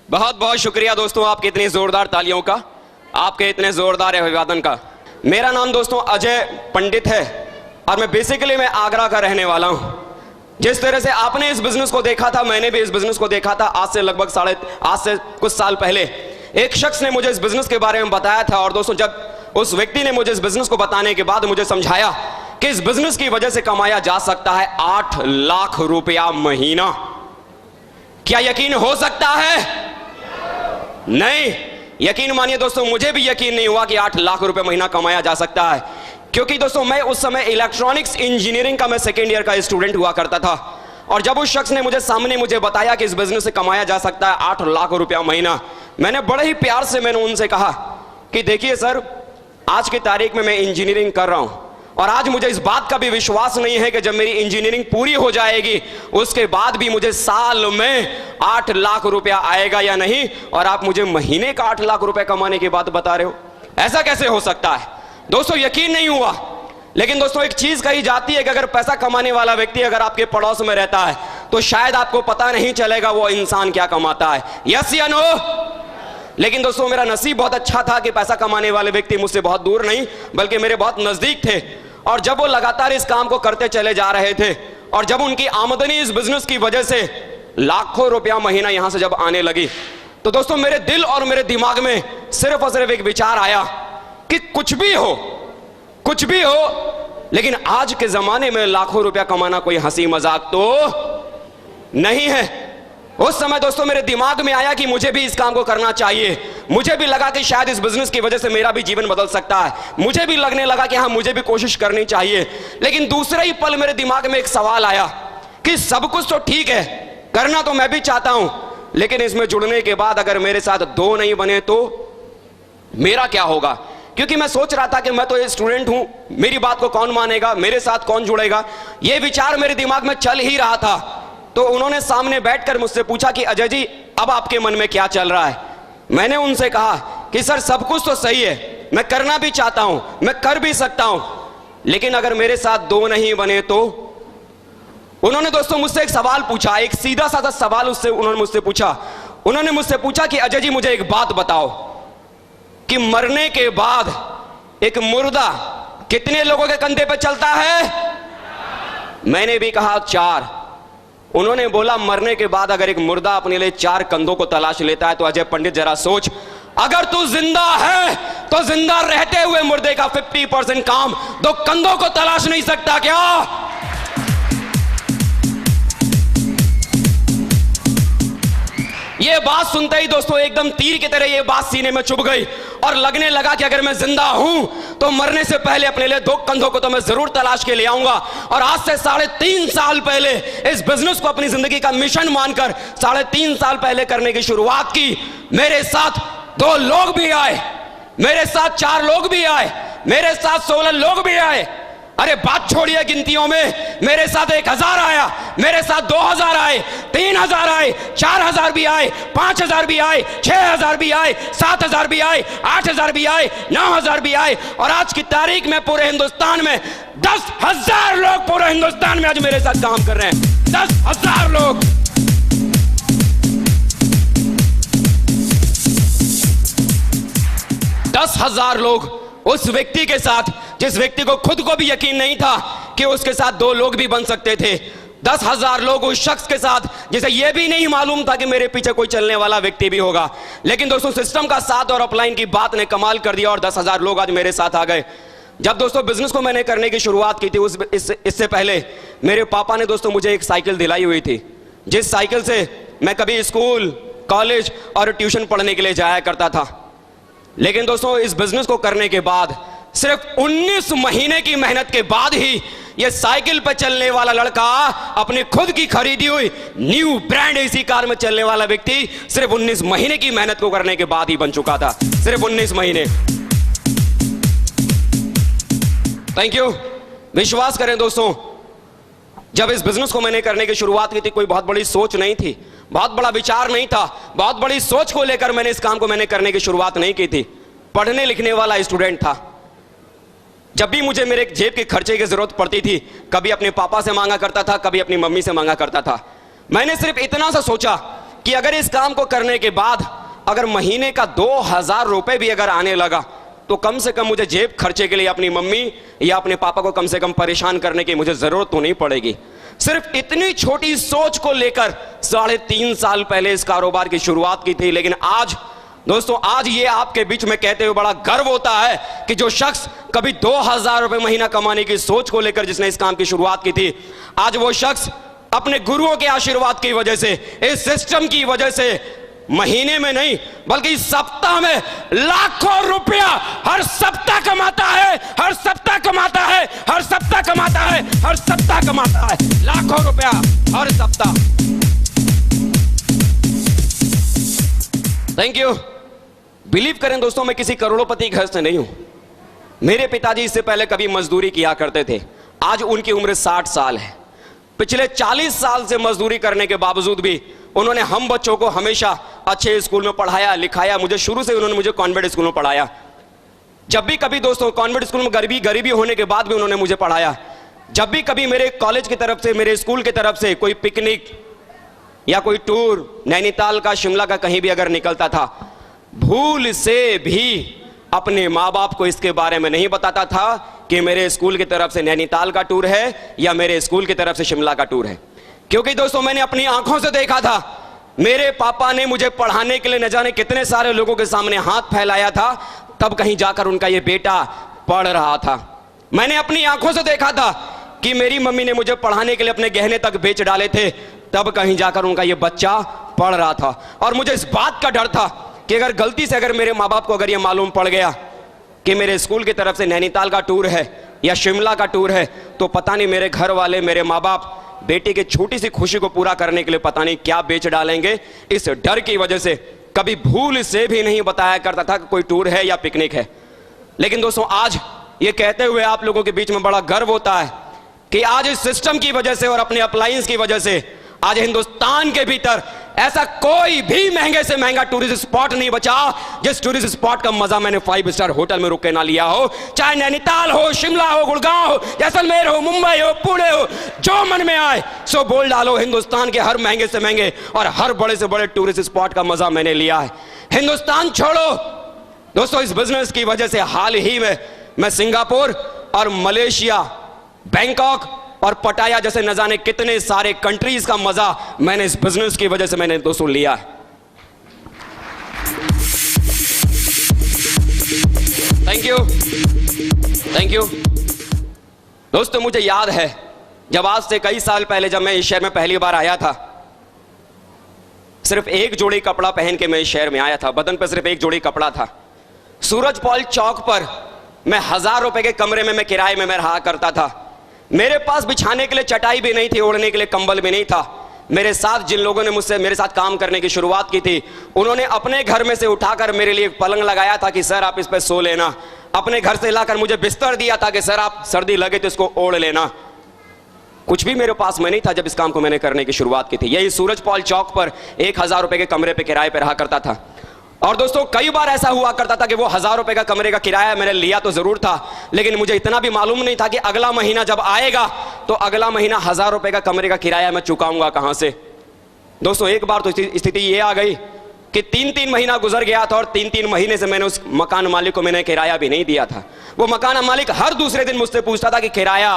बहुत बहुत शुक्रिया दोस्तों, आपके इतनी जोरदार तालियों का, आपके इतने जोरदार अभिवादन का। मेरा नाम दोस्तों अजय पंडित है और मैं आगरा का रहने वाला हूं। जिस तरह से आपने इस बिजनेस को देखा था, मैंने भी इस बिजनेस को देखा था। आज से कुछ साल पहले एक शख्स ने मुझे इस बिजनेस के बारे में बताया था। और दोस्तों, जब उस व्यक्ति ने मुझे इस बिजनेस को बताने के बाद मुझे समझाया कि इस बिजनेस की वजह से कमाया जा सकता है 8 लाख रुपया महीना। क्या यकीन हो सकता है? नहीं। यकीन मानिए दोस्तों, मुझे भी यकीन नहीं हुआ कि 8 लाख रुपए महीना कमाया जा सकता है, क्योंकि दोस्तों मैं उस समय इलेक्ट्रॉनिक्स इंजीनियरिंग का सेकेंड ईयर का स्टूडेंट हुआ करता था। और जब उस शख्स ने मुझे बताया कि इस बिजनेस से कमाया जा सकता है 8 लाख रुपया महीना, मैंने बड़े ही प्यार से उनसे कहा कि देखिए सर, आज की तारीख में मैं इंजीनियरिंग कर रहा हूं और आज मुझे इस बात का भी विश्वास नहीं है कि जब मेरी इंजीनियरिंग पूरी हो जाएगी उसके बाद भी मुझे साल में 8 लाख रुपया आएगा या नहीं, और आप मुझे महीने का 8 लाख रुपया कमाने की बात बता रहे हो। ऐसा कैसे हो सकता है? दोस्तों यकीन नहीं हुआ। लेकिन दोस्तों एक चीज कही जाती है कि अगर पैसा कमाने वाला व्यक्ति अगर आपके पड़ोस में रहता है तो शायद आपको पता नहीं चलेगा वो इंसान क्या कमाता है। यस या नो? लेकिन दोस्तों मेरा नसीब बहुत अच्छा था कि पैसा कमाने वाले व्यक्ति मुझसे बहुत दूर नहीं बल्कि मेरे बहुत नजदीक थे। और जब वो लगातार इस काम को करते चले जा रहे थे और जब उनकी आमदनी इस बिजनेस की वजह से लाखों रुपया महीना यहां से जब आने लगी, तो दोस्तों मेरे दिल और मेरे दिमाग में सिर्फ और सिर्फ एक विचार आया कि कुछ भी हो, लेकिन आज के जमाने में लाखों रुपया कमाना कोई हंसी मजाक तो नहीं है। उस समय दोस्तों मेरे दिमाग में आया कि मुझे भी इस काम को करना चाहिए। मुझे भी लगा कि शायद इस बिजनेस की वजह से मेरा भी जीवन बदल सकता है। मुझे भी लगने लगा कि हाँ, मुझे भी कोशिश करनी चाहिए। लेकिन दूसरे ही पल मेरे दिमाग में एक सवाल आया कि सब कुछ तो ठीक है, करना तो मैं भी चाहता हूं, लेकिन इसमें जुड़ने के बाद अगर मेरे साथ 2 नहीं बने तो मेरा क्या होगा? क्योंकि मैं सोच रहा था कि मैं तो ये स्टूडेंट हूं, मेरी बात को कौन मानेगा, मेरे साथ कौन जुड़ेगा, ये विचार मेरे दिमाग में चल ही रहा था। तो उन्होंने सामने बैठकर मुझसे पूछा कि अजय जी, अब आपके मन में क्या चल रहा है? मैंने उनसे कहा कि सर सब कुछ तो सही है, मैं करना भी चाहता हूं, मैं कर भी सकता हूं, लेकिन अगर मेरे साथ 2 नहीं बने तो? उन्होंने दोस्तों मुझसे एक सवाल पूछा, एक सीधा साधा सवाल उन्होंने मुझसे पूछा कि अजय जी मुझे एक बात बताओ कि मरने के बाद एक मुर्दा कितने लोगों के कंधे पर चलता है? मैंने भी कहा 4। उन्होंने बोला मरने के बाद अगर एक मुर्दा अपने लिए 4 कंधों को तलाश लेता है तो अजय पंडित जरा सोच, अगर तू जिंदा है तो जिंदा रहते हुए मुर्दे का 50% काम 2 कंधों को तलाश नहीं सकता क्या? ये बात सुनते ही दोस्तों एकदम तीर की तरह ये बात सीने में चुभ गई और लगने लगा कि अगर मैं जिंदा हूं तो मरने से पहले अपने लिए 2 कंधों को तो मैं जरूर तलाश के ले आऊंगा। और आज से 3.5 साल पहले इस बिजनेस को अपनी जिंदगी का मिशन मानकर 3.5 साल पहले करने की शुरुआत की। मेरे साथ 2 लोग भी आए, मेरे साथ 4 लोग भी आए, मेरे साथ 16 लोग भी आए। अरे बात छोड़िए गिनतियों में, मेरे साथ 1000 आया, मेरे साथ 2000 आए, 3000 आए, 4000 भी आए, 5000 भी आए, 6000 भी आए, 7000 भी आए, 8000 भी आए, 9000 भी आए। और आज की तारीख में पूरे हिंदुस्तान में 10,000 लोग पूरे हिंदुस्तान में आज मेरे साथ काम कर रहे हैं। 10,000 लोग। उस व्यक्ति के साथ जिस व्यक्ति को खुद को भी यकीन नहीं था कि उसके साथ 2 लोग भी बन सकते थे। 10,000 लोग उस शख्स के साथ जिसे यह भी नहीं मालूम था कि मेरे पीछे कोई चलने वाला व्यक्ति भी होगा। लेकिन दोस्तों सिस्टम का साथ और अपलाइन की बात ने कमाल कर दिया और 10,000 लोग आज मेरे साथ आ गए। जब दोस्तों बिजनेस को मैंने करने की शुरुआत की थी इससे पहले मेरे पापा ने दोस्तों मुझे एक साइकिल दिलाई हुई थी, जिस साइकिल से मैं कभी स्कूल, कॉलेज और ट्यूशन पढ़ने के लिए जाया करता था। लेकिन दोस्तों इस बिजनेस को करने के बाद सिर्फ 19 महीने की मेहनत के बाद ही यह साइकिल पर चलने वाला लड़का, अपनी खुद की खरीदी हुई न्यू ब्रांड एसी कार में चलने वाला व्यक्ति सिर्फ 19 महीने की मेहनत को करने के बाद ही बन चुका था। सिर्फ 19 महीने। Thank you. विश्वास करें दोस्तों, जब इस बिजनेस को मैंने करने की शुरुआत की थी कोई बहुत बड़ी सोच नहीं थी, बहुत बड़ा विचार नहीं था, बहुत बड़ी सोच को लेकर मैंने इस काम को करने की शुरुआत नहीं की थी। पढ़ने लिखने वाला स्टूडेंट था। जब भी मुझे मेरे जेब के खर्चे की जरूरत पड़ती थी, कभी अपने पापा से मांगा करता था, कभी अपनी मम्मी से मांगा करता था। मैंने सिर्फ इतना सा सोचा कि अगर इस काम को करने के बाद अगर महीने का 2000 रुपए भी अगर आने लगा तो कम से कम मुझे जेब खर्चे के लिए अपनी मम्मी या अपने पापा को कम से कम परेशान करने की मुझे जरूरत तो नहीं पड़ेगी। सिर्फ इतनी छोटी सोच को लेकर 3.5 साल पहले इस कारोबार की शुरुआत की थी। लेकिन आज दोस्तों, आज ये आपके बीच में कहते हुए बड़ा गर्व होता है कि जो शख्स कभी 2000 रुपए महीना कमाने की सोच को लेकर जिसने इस काम की शुरुआत की थी, आज वो शख्स अपने गुरुओं के आशीर्वाद की वजह से, इस सिस्टम की वजह से महीने में नहीं बल्कि सप्ताह में लाखों रुपया हर सप्ताह कमाता है, हर सप्ताह कमाता है, हर सप्ताह कमाता है, हर सप्ताह कमाता है, लाखों रुपया हर सप्ताह। Thank you. बिलीव करें दोस्तों, मैं किसी करोड़पति घर से नहीं हूं। मेरे पिताजी इससे पहले कभी मजदूरी किया करते थे। आज उनकी उम्र 60 साल है। पिछले 40 साल से मजदूरी करने के बावजूद भी उन्होंने हम बच्चों को हमेशा अच्छे स्कूल में पढ़ाया लिखाया। मुझे शुरू से उन्होंने मुझे कॉन्वेंट स्कूल में पढ़ाया। जब भी कभी दोस्तों कॉन्वेंट स्कूल में गरीबी होने के बाद भी उन्होंने मुझे पढ़ाया। जब भी कभी मेरे कॉलेज की तरफ से, मेरे स्कूल की तरफ से कोई पिकनिक या कोई टूर नैनीताल का, शिमला का कहीं भी अगर निकलता था, भूल से भी अपने माँ बाप को इसके बारे में नहीं बताता था कि मेरे स्कूल की तरफ से नैनीताल का टूर है या मेरे स्कूल की तरफ से शिमला का टूर है। क्योंकि दोस्तों मैंने अपनी आंखों से देखा था, मेरे पापा ने मुझे पढ़ाने के लिए न जाने कितने सारे लोगों के सामने हाथ फैलाया था, तब कहीं जाकर उनका ये बेटा पढ़ रहा था। मैंने अपनी आंखों से देखा था कि मेरी मम्मी ने मुझे पढ़ाने के लिए अपने गहने तक बेच डाले थे, तब कहीं जाकर उनका ये बच्चा पढ़ रहा था। और मुझे इस बात का डर था कि अगर गलती से अगर मेरे माँ बाप को अगर ये मालूम पड़ गया कि मेरे स्कूल की तरफ से नैनीताल का टूर है या शिमला का टूर है, तो पता नहीं मेरे घर वाले, मेरे माँ बाप बेटे की छोटी सी खुशी को पूरा करने के लिए पता नहीं क्या बेच डालेंगे। इस डर की वजह से कभी भूल से भी नहीं बताया करता था कि कोई टूर है या पिकनिक है। लेकिन दोस्तों आज ये कहते हुए आप लोगों के बीच में बड़ा गर्व होता है कि आज इस सिस्टम की वजह से और अपने अप्लायंस की वजह से आज हिंदुस्तान के भीतर ऐसा कोई भी महंगे से महंगा टूरिस्ट स्पॉट नहीं बचा जिस टूरिस्ट स्पॉट का मजा मैंने 5 स्टार होटल में रुक के ना लिया हो। चाहे नैनीताल हो, शिमला हो, गुड़गांव हो, जैसलमेर हो, मुंबई हो, पुणे हो, जो मन में आए सो बोल डालो। हिंदुस्तान के हर महंगे से महंगे और हर बड़े से बड़े टूरिस्ट स्पॉट का मजा मैंने लिया है। हिंदुस्तान छोड़ो दोस्तों, इस बिजनेस की वजह से हाल ही में मैं सिंगापुर और मलेशिया, बैंकॉक और पटाया जैसे न जाने कितने सारे कंट्रीज का मजा मैंने इस बिजनेस की वजह से मैंने दोस्तों लिया है। थैंक यू, थैंक यू दोस्तों। मुझे याद है जब आज से कई साल पहले जब मैं इस शहर में पहली बार आया था, सिर्फ एक जोड़ी कपड़ा पहन के मैं इस शहर में आया था। बदन पर सिर्फ एक जोड़ी कपड़ा था। सूरजपाल चौक पर मैं 1000 रुपए के कमरे में मैं किराए में मैं रहा करता था। मेरे पास बिछाने के लिए चटाई भी नहीं थी, ओढ़ने के लिए कंबल भी नहीं था। मेरे साथ जिन लोगों ने मुझसे मेरे साथ काम करने की शुरुआत की थी, उन्होंने अपने घर में से उठाकर मेरे लिए एक पलंग लगाया था कि सर आप इस पर सो लेना। अपने घर से लाकर मुझे बिस्तर दिया था कि सर आप सर्दी लगे तो इसको ओढ़ लेना। कुछ भी मेरे पास में नहीं था जब इस काम को मैंने करने की शुरुआत की थी। यही सूरजपाल चौक पर 1000 रुपए के कमरे पे किराए पे रहा करता था। और दोस्तों कई बार ऐसा हुआ करता था कि वो 1000 रुपए का कमरे का किराया मैंने लिया तो जरूर था, लेकिन मुझे इतना भी मालूम नहीं था कि अगला महीना जब आएगा तो अगला महीना 1000 रुपए का कमरे का किराया मैं चुकाऊंगा कहां से। दोस्तों एक बार तो स्थिति ये आ गई कि 3-3 महीना गुजर गया था और 3-3 महीने से मैंने उस मकान मालिक को मैंने किराया भी नहीं दिया था। वो मकान मालिक हर दूसरे दिन मुझसे पूछता था कि किराया,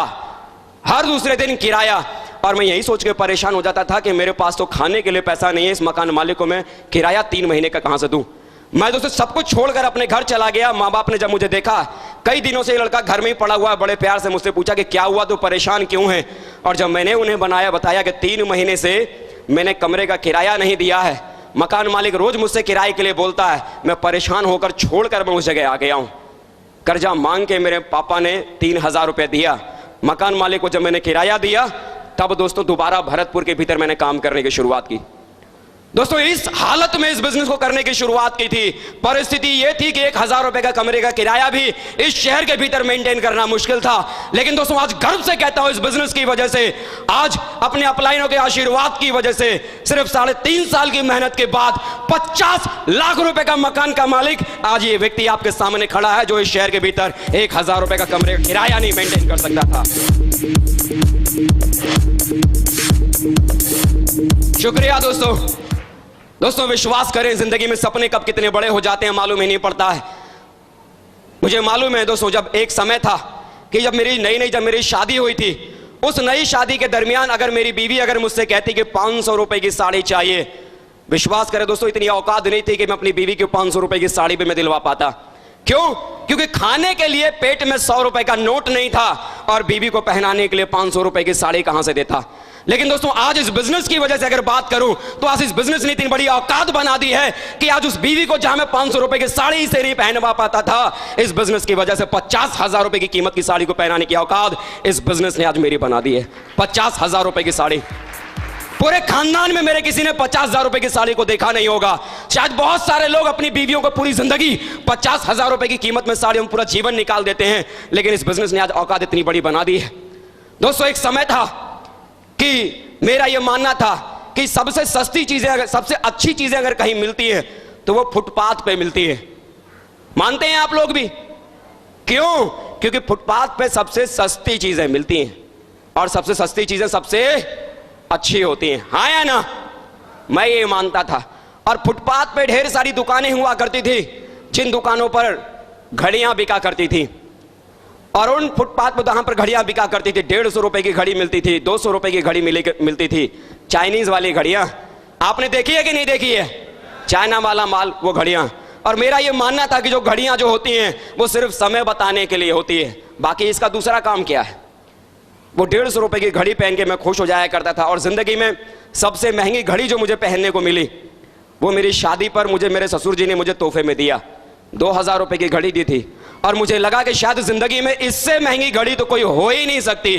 हर दूसरे दिन किराया। और मैं यही सोच के परेशान हो जाता था कि मेरे पास तो खाने के लिए पैसा नहीं है, इस मकान मालिक को मैं किराया 3 महीने का कहां से दूं। मैं दोस्तों सब कुछ छोड़कर अपने घर चला गया। माँ बाप ने जब मुझे देखा, कई दिनों से ये लड़का घर में ही पड़ा हुआ है, बड़े प्यार से मुझसे पूछा कि क्या हुआ, तो परेशान क्यों है। और जब मैंने उन्हें बताया कि 3 महीने से मैंने कमरे का किराया नहीं दिया है, मकान मालिक रोज मुझसे किराए के लिए बोलता है, मैं परेशान होकर छोड़कर मैं उस जगह आ गया हूं। कर्जा मांग के मेरे पापा ने 3000 रुपये दिया मकान मालिक को। जब मैंने किराया दिया तब दोस्तों दोबारा भरतपुर के भीतर मैंने काम करने की शुरुआत की। दोस्तों इस हालत में इस बिजनेस को करने की शुरुआत की थी। परिस्थिति यह थी कि 1000 रुपए का कमरे का किराया भी इस शहर के भीतर मेंटेन करना मुश्किल था। लेकिन दोस्तों आज गर्व से कहता हूं, इस बिजनेस की वजह से, आज अपने अपलाइनों के आशीर्वाद की वजह से, सिर्फ 3.5 साल की मेहनत के बाद 50 लाख रुपए का मकान का मालिक आज ये व्यक्ति आपके सामने खड़ा है, जो इस शहर के भीतर 1000 रुपए का कमरे का किराया नहीं मेंटेन कर सकता था। शुक्रिया दोस्तों। दोस्तों विश्वास करें, जिंदगी में सपने कब कितने बड़े हो जाते हैं मालूम ही नहीं पड़ता है। मुझे मालूम है दोस्तों, जब एक समय था कि जब मेरी शादी हुई थी, उस नई शादी के दरमियान अगर मेरी बीवी अगर मुझसे कहती कि 500 रुपए की साड़ी चाहिए, विश्वास करें दोस्तों इतनी औकात नहीं थी कि मैं अपनी बीवी को 500 रुपए की साड़ी भी मैं दिलवा पाता। क्यों? क्योंकि खाने के लिए पेट में 100 रुपए का नोट नहीं था और बीवी को पहनाने के लिए 500 रुपए की साड़ी कहां से देता। लेकिन दोस्तों आज इस बिजनेस की वजह से अगर बात करूं तो आज इस बिजनेस ने इतनी बड़ी औकात बना दी है कि आज उस बीवी को जहां मैं 500 रुपए की साड़ी से नहीं पहनवा पाता था, इस बिजनेस की वजह से 50,000 रुपए की कीमत की साड़ी को पहनाने की औकात इस बिजनेस ने आज मेरी बना दी है। 50,000 रुपए की साड़ी, पूरे खानदान में मेरे किसी ने 50,000 रुपए की साड़ी को देखा नहीं होगा। शायद बहुत सारे लोग अपनी बीवियों को पूरी जिंदगी 50,000 रुपए की कीमत में साड़ी में पूरा जीवन निकाल देते हैं, लेकिन इस बिजनेस ने आज औकात इतनी बड़ी बना दी है। दोस्तों एक समय था कि मेरा यह मानना था कि सबसे सस्ती चीजें अगर, सबसे अच्छी चीजें अगर कहीं मिलती है तो वो फुटपाथ पे मिलती है। मानते हैं आप लोग भी? क्यों? क्योंकि फुटपाथ पे सबसे सस्ती चीजें मिलती हैं और सबसे सस्ती चीजें सबसे अच्छी होती हैं। हाँ या ना? मैं ये मानता था। और फुटपाथ पे ढेर सारी दुकानें हुआ करती थी, जिन दुकानों पर घड़ियां बिका करती थी, और उन फुटपाथ पर जहां पर घड़ियां बिका करती थी 150 रुपए की घड़ी मिलती थी, 200 रुपए की घड़ी मिलती थी। चाइनीज वाली घड़ियां आपने देखी है कि नहीं देखी है? चाइना वाला माल, वो घड़ियां। और मेरा ये मानना था कि जो घड़ियां जो होती हैं वो सिर्फ समय बताने के लिए होती है, बाकी इसका दूसरा काम क्या है। वो 150 रुपए की घड़ी पहन के मैं खुश हो जाया करता था। और जिंदगी में सबसे महंगी घड़ी जो मुझे पहनने को मिली वो मेरी शादी पर मुझे मेरे ससुर जी ने मुझे तोहफे में दिया। 2,000 रुपए की घड़ी दी थी और मुझे लगा कि शायद जिंदगी में इससे महंगी घड़ी तो कोई हो ही नहीं सकती,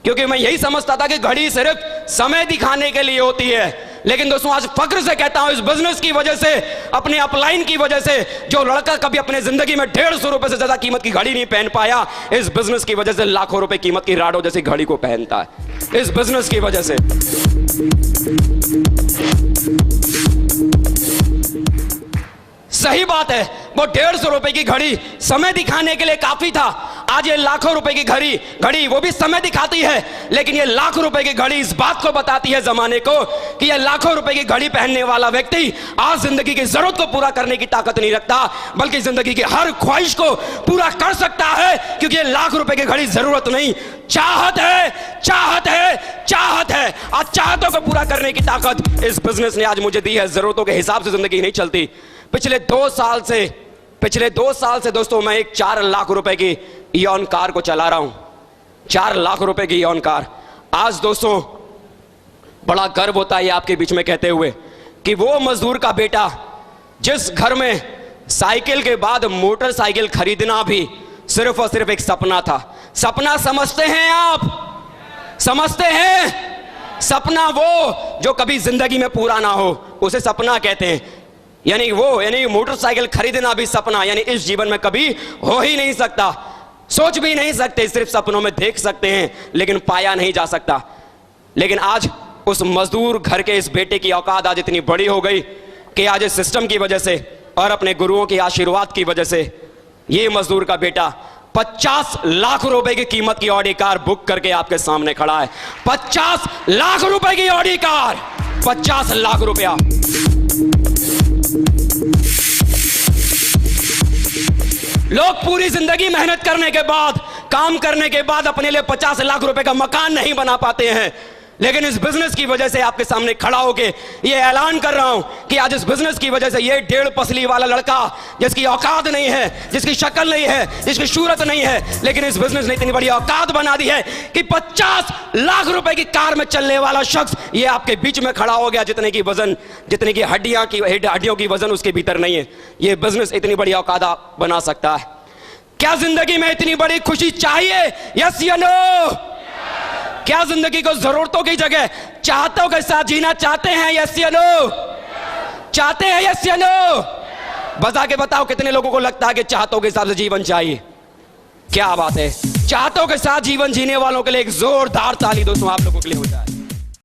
क्योंकि मैं यही समझता था कि घड़ी सिर्फ समय दिखाने के लिए होती है। लेकिन दोस्तों आज फक्र से कहता हूं, इस बिजनेस की वजह से, अपने अपलाइन की वजह से, जो लड़का कभी अपने जिंदगी में 150 रुपए से ज्यादा कीमत की घड़ी नहीं पहन पाया, इस बिजनेस की वजह से लाखों रुपए कीमत की राडो जैसी घड़ी को पहनता है, इस बिजनेस की वजह से। सही बात है, वो 150 रुपए की घड़ी समय दिखाने के लिए काफी था। आज ये लाखों रुपए की घड़ी वो भी समय दिखाती है, लेकिन ये लाख रुपए की घड़ी इस बात को बताती है जमाने को कि ये लाखों रुपए की घड़ी पहनने वाला व्यक्ति आज जिंदगी की जरूरत को पूरा करने की ताकत नहीं रखता, बल्कि जिंदगी की हर ख्वाहिश को पूरा कर सकता है, क्योंकि ये लाख रुपए की घड़ी जरूरत नहीं, चाहत है, चाहत है, चाहत है। आज चाहतों को पूरा करने की ताकत इस बिजनेस ने आज मुझे दी है। जरूरतों के हिसाब से जिंदगी नहीं चलती। पिछले 2 साल से दोस्तों मैं एक 4 लाख रुपए की इयॉन कार को चला रहा हूं। 4 लाख रुपए की इयॉन कार। आज दोस्तों बड़ा गर्व होता है आपके बीच में कहते हुए कि वो मजदूर का बेटा जिस घर में साइकिल के बाद मोटरसाइकिल खरीदना भी सिर्फ और सिर्फ एक सपना था। सपना समझते हैं आप? समझते हैं? सपना वो जो कभी जिंदगी में पूरा ना हो, उसे सपना कहते हैं। यानी मोटरसाइकिल खरीदना भी सपना, यानी इस जीवन में कभी हो ही नहीं सकता, सोच भी नहीं सकते, सिर्फ सपनों में देख सकते हैं लेकिन पाया नहीं जा सकता। लेकिन आज उस मजदूर घर के इस बेटे की औकात आज इतनी बड़ी हो गई कि आज इस सिस्टम की वजह से और अपने गुरुओं के आशीर्वाद की वजह से ये मजदूर का बेटा 50 लाख रुपए की कीमत की ऑडी कार बुक करके आपके सामने खड़ा है। 50 लाख रुपए की ऑडी कार, 50 लाख रुपया। लोग पूरी जिंदगी मेहनत करने के बाद, काम करने के बाद अपने लिए 50 लाख रुपए का मकान नहीं बना पाते हैं, लेकिन इस बिजनेस की वजह से आपके सामने खड़ा होके ये ऐलान कर रहा हूं कि आज इस बिजनेस की वजह से ये 1.5 पसली वाला लड़का जिसकी औकात नहीं है, जिसकी शक्ल नहीं है, जिसकी सूरत नहीं है, लेकिन इस बिजनेस ने इतनी बड़ी औकात बना दी है कि 50 लाख रुपए की कार में चलने वाला शख्स ये आपके बीच में खड़ा हो गया, जितने की हड्डियों की वजन उसके भीतर नहीं है। ये बिजनेस इतनी बड़ी औकात बना सकता है। क्या जिंदगी में इतनी बड़ी खुशी चाहिए? यस या नो? क्या जिंदगी को जरूरतों की जगह चाहतों के साथ जीना चाहते हैं? यस या नो? चाहते हैं? यस या नो? बता के बताओ कितने लोगों को लगता है कि चाहतों के हिसाब से जीवन चाहिए? क्या बात है। चाहतों के साथ जीवन जीने वालों के लिए एक जोरदार ताली दोस्तों आप लोगों के लिए हो जाए।